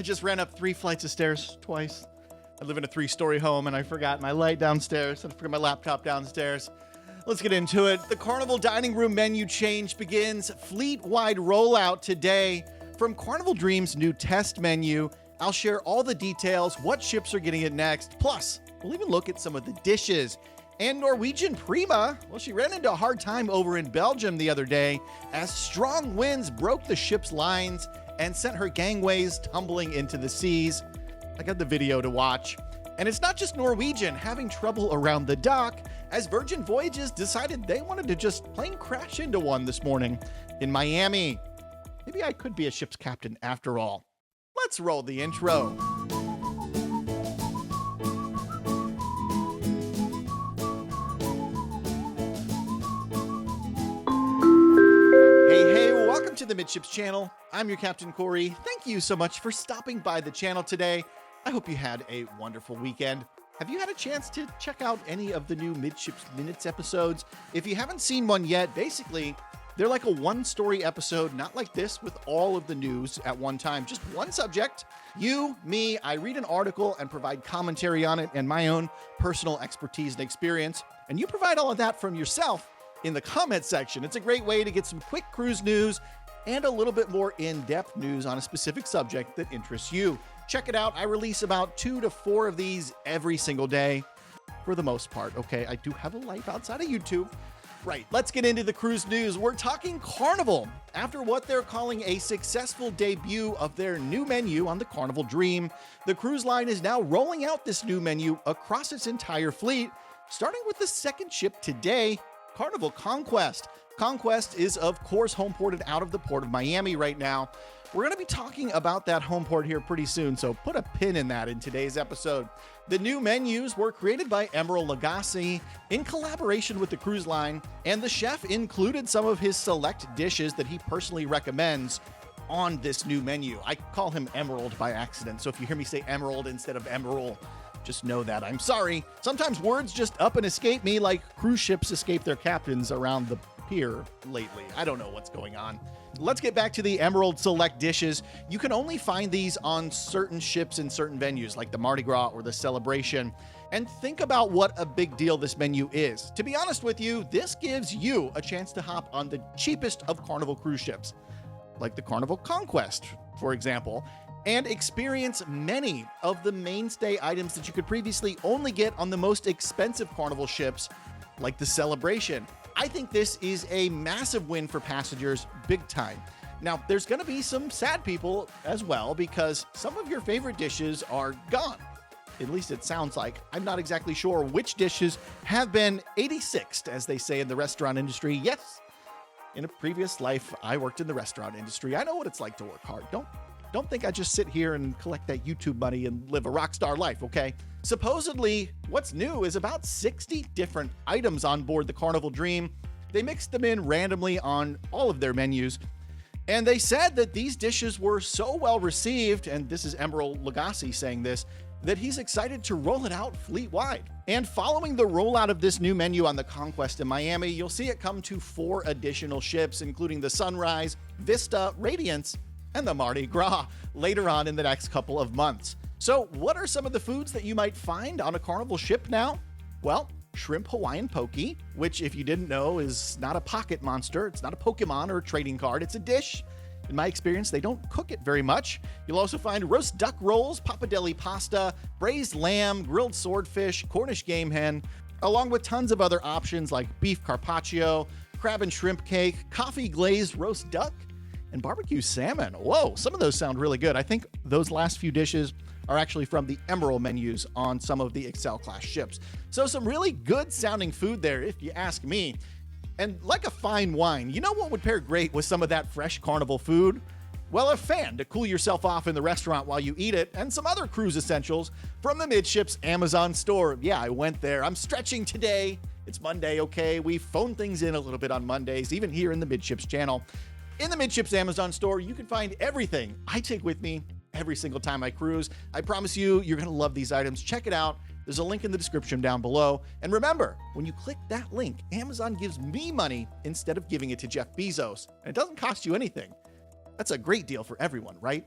I just ran up 3 flights of stairs twice. I live in a 3-story home and I forgot my light downstairs and I forgot my laptop downstairs. Let's get into it. The Carnival dining room menu change begins fleet-wide rollout today. From Carnival Dream's new test menu, I'll share all the details, what ships are getting it next. Plus, we'll even look at some of the dishes. And Norwegian Prima, well, she ran into a hard time over in Belgium the other day as strong winds broke the ship's lines and sent her gangways tumbling into the seas. I got the video to watch. And it's not just Norwegian having trouble around the dock, as Virgin Voyages decided they wanted to just plain crash into one this morning in Miami. Maybe I could be a ship's captain after all. Let's roll the intro. Hey, welcome to the Midships channel. I'm your Captain Corey. Thank you so much for stopping by the channel today. I hope you had a wonderful weekend. Have you had a chance to check out any of the new Midships Minutes episodes? If you haven't seen one yet, basically, they're like a one-story episode, not like this with all of the news at one time. Just one subject, you, me, I read an article and provide commentary on it and my own personal expertise and experience. And you provide all of that from yourself in the comment section. It's a great way to get some quick cruise news and a little bit more in-depth news on a specific subject that interests you. Check it out. I release about 2 to 4 of these every single day for the most part. Okay, I do have a life outside of YouTube. Right, let's get into the cruise news. We're talking Carnival. After what they're calling a successful debut of their new menu on the Carnival Dream, the cruise line is now rolling out this new menu across its entire fleet, starting with the second ship today, Carnival Conquest. Conquest is, of course, home ported out of the port of Miami right now. We're going to be talking about that home port here pretty soon, so put a pin in that in today's episode. The new menus were created by Emerald Lagasse in collaboration with the cruise line, and the chef included some of his select dishes that he personally recommends on this new menu. I call him Emerald by accident, so if you hear me say Emerald instead of Emerald, just know that. I'm sorry. Sometimes words just up and escape me like cruise ships escape their captains around the pier lately. I don't know what's going on. Let's get back to the Emerald Select dishes. You can only find these on certain ships and certain venues like the Mardi Gras or the Celebration. And think about what a big deal this menu is. To be honest with you, this gives you a chance to hop on the cheapest of Carnival cruise ships, like the Carnival Conquest, for example, and experience many of the mainstay items that you could previously only get on the most expensive Carnival ships, like the Celebration. I think this is a massive win for passengers, big time. Now, there's going to be some sad people as well because some of your favorite dishes are gone. At least it sounds like. I'm not exactly sure which dishes have been 86'd, as they say in the restaurant industry. Yes, in a previous life, I worked in the restaurant industry. I know what it's like to work hard. Don't think I just sit here and collect that YouTube money and live a rock star life, okay? Supposedly, what's new is about 60 different items on board the Carnival Dream. They mixed them in randomly on all of their menus. And they said that these dishes were so well received, and this is Emerald Lagasse saying this, that he's excited to roll it out fleet-wide. And following the rollout of this new menu on the Conquest in Miami, you'll see it come to 4 additional ships, including the Sunrise, Vista, Radiance, and the Mardi Gras later on in the next couple of months. So what are some of the foods that you might find on a Carnival ship now? Well, shrimp Hawaiian poke, which if you didn't know is not a pocket monster. It's not a Pokemon or a trading card. It's a dish. In my experience, they don't cook it very much. You'll also find roast duck rolls, pappardelle pasta, braised lamb, grilled swordfish, Cornish game hen, along with tons of other options like beef carpaccio, crab and shrimp cake, coffee glazed roast duck, and barbecue salmon. Whoa, some of those sound really good. I think those last few dishes are actually from the Emerald menus on some of the Excel class ships. So some really good sounding food there, if you ask me. And like a fine wine, you know what would pair great with some of that fresh Carnival food? Well, a fan to cool yourself off in the restaurant while you eat it, and some other cruise essentials from the Midships Amazon store. Yeah, I went there. I'm stretching today. It's Monday, okay? We phone things in a little bit on Mondays, even here in the Midships channel. In the Midships Amazon store, you can find everything I take with me every single time I cruise. I promise you, you're going to love these items. Check it out. There's a link in the description down below. And remember, when you click that link, Amazon gives me money instead of giving it to Jeff Bezos. And it doesn't cost you anything. That's a great deal for everyone, right?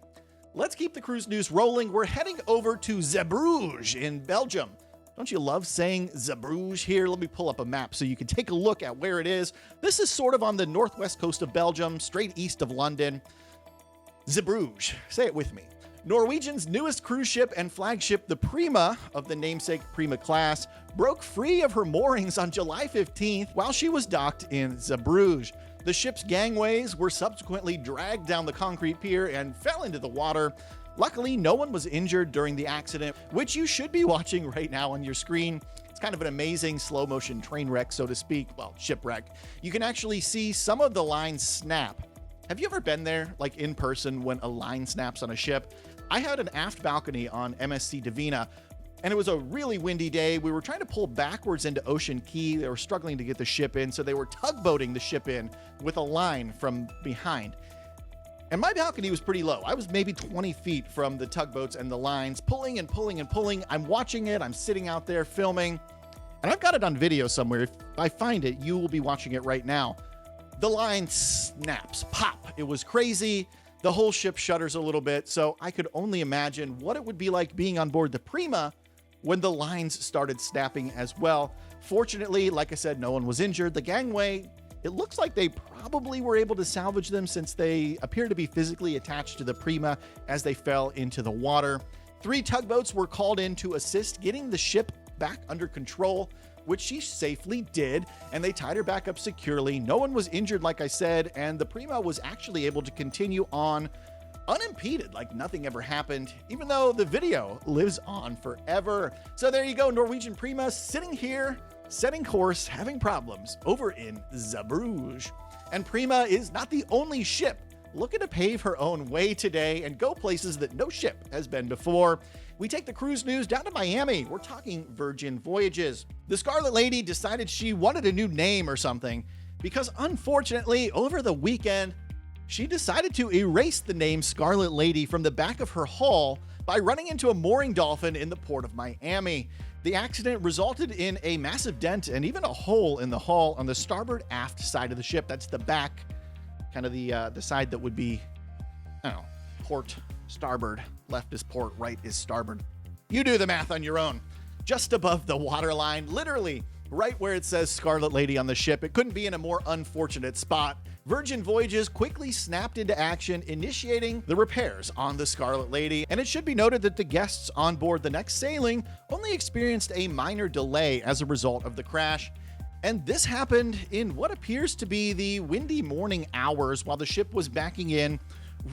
Let's keep the cruise news rolling. We're heading over to Zeebrugge in Belgium. Don't you love saying Zeebrugge here? Let me pull up a map so you can take a look at where it is. This is sort of on the northwest coast of Belgium, straight east of London. Zeebrugge. Say it with me. Norwegian's newest cruise ship and flagship, the Prima of the namesake Prima class, broke free of her moorings on July 15th while she was docked in Zeebrugge. The ship's gangways were subsequently dragged down the concrete pier and fell into the water. Luckily, no one was injured during the accident, which you should be watching right now on your screen. It's kind of an amazing slow motion train wreck, so to speak. Well, shipwreck. You can actually see some of the lines snap. Have you ever been there, like in person, when a line snaps on a ship? I had an aft balcony on MSC Divina, and it was a really windy day. We were trying to pull backwards into Ocean Key. They were struggling to get the ship in, so they were tugboating the ship in with a line from behind. And my balcony was pretty low. I was maybe 20 feet from the tugboats and the lines, pulling and pulling and pulling. I'm watching it. I'm sitting out there filming, and I've got it on video somewhere. If I find it, you will be watching it right now. The line snaps, pop. It was crazy. The whole ship shudders a little bit, so I could only imagine what it would be like being on board the Prima when the lines started snapping as well. Fortunately, like I said, no one was injured. The gangway, it looks like they probably were able to salvage them since they appear to be physically attached to the Prima as they fell into the water. 3 tugboats were called in to assist getting the ship back under control, which she safely did, and they tied her back up securely. No one was injured, like I said, and the Prima was actually able to continue on unimpeded, like nothing ever happened, even though the video lives on forever. So there you go, Norwegian Prima sitting here, setting course, having problems over in Zeebrugge. And Prima is not the only ship looking to pave her own way today and go places that no ship has been before. We take the cruise news down to Miami. We're talking Virgin Voyages. The Scarlet Lady decided she wanted a new name or something because unfortunately over the weekend, she decided to erase the name Scarlet Lady from the back of her hull by running into a mooring dolphin in the port of Miami. The accident resulted in a massive dent and even a hole in the hull on the starboard aft side of the ship. That's the back, kind of the side that would be, I don't know, port, starboard. Left is port, right is starboard. You do the math on your own. Just above the waterline, literally right where it says Scarlet Lady on the ship. It couldn't be in a more unfortunate spot. Virgin Voyages quickly snapped into action, initiating the repairs on the Scarlet Lady. And it should be noted that the guests on board the next sailing only experienced a minor delay as a result of the crash. And this happened in what appears to be the windy morning hours while the ship was backing in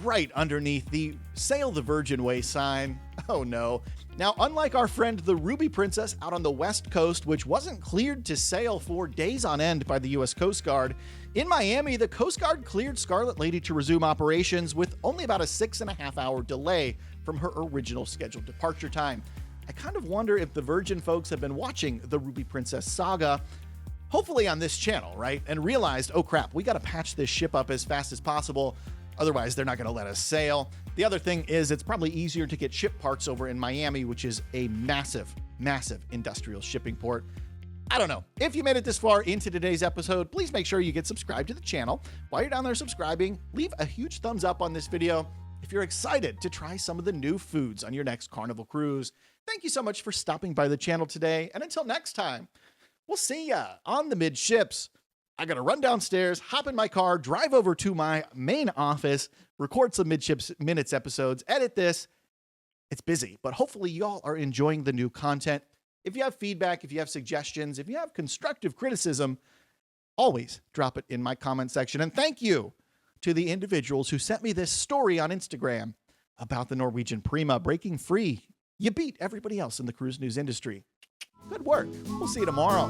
right underneath the Sail the Virgin Way sign. Oh no. Now, unlike our friend the Ruby Princess out on the west coast, which wasn't cleared to sail for days on end by the US Coast Guard, in Miami, the Coast Guard cleared Scarlet Lady to resume operations with only about a 6.5-hour delay from her original scheduled departure time. I kind of wonder if the Virgin folks have been watching the Ruby Princess saga, hopefully on this channel, right? And realized, oh crap, we got to patch this ship up as fast as possible. Otherwise, they're not going to let us sail. The other thing is it's probably easier to get ship parts over in Miami, which is a massive, massive industrial shipping port. I don't know. If you made it this far into today's episode, please make sure you get subscribed to the channel. While you're down there subscribing, leave a huge thumbs up on this video if you're excited to try some of the new foods on your next Carnival Cruise. Thank you so much for stopping by the channel today. And until next time, we'll see ya on the Midships. I got to run downstairs, hop in my car, drive over to my main office, record some Midships Minutes episodes, edit this. It's busy, but hopefully y'all are enjoying the new content. If you have feedback, if you have suggestions, if you have constructive criticism, always drop it in my comment section. And thank you to the individuals who sent me this story on Instagram about the Norwegian Prima breaking free. You beat everybody else in the cruise news industry. Good work. We'll see you tomorrow.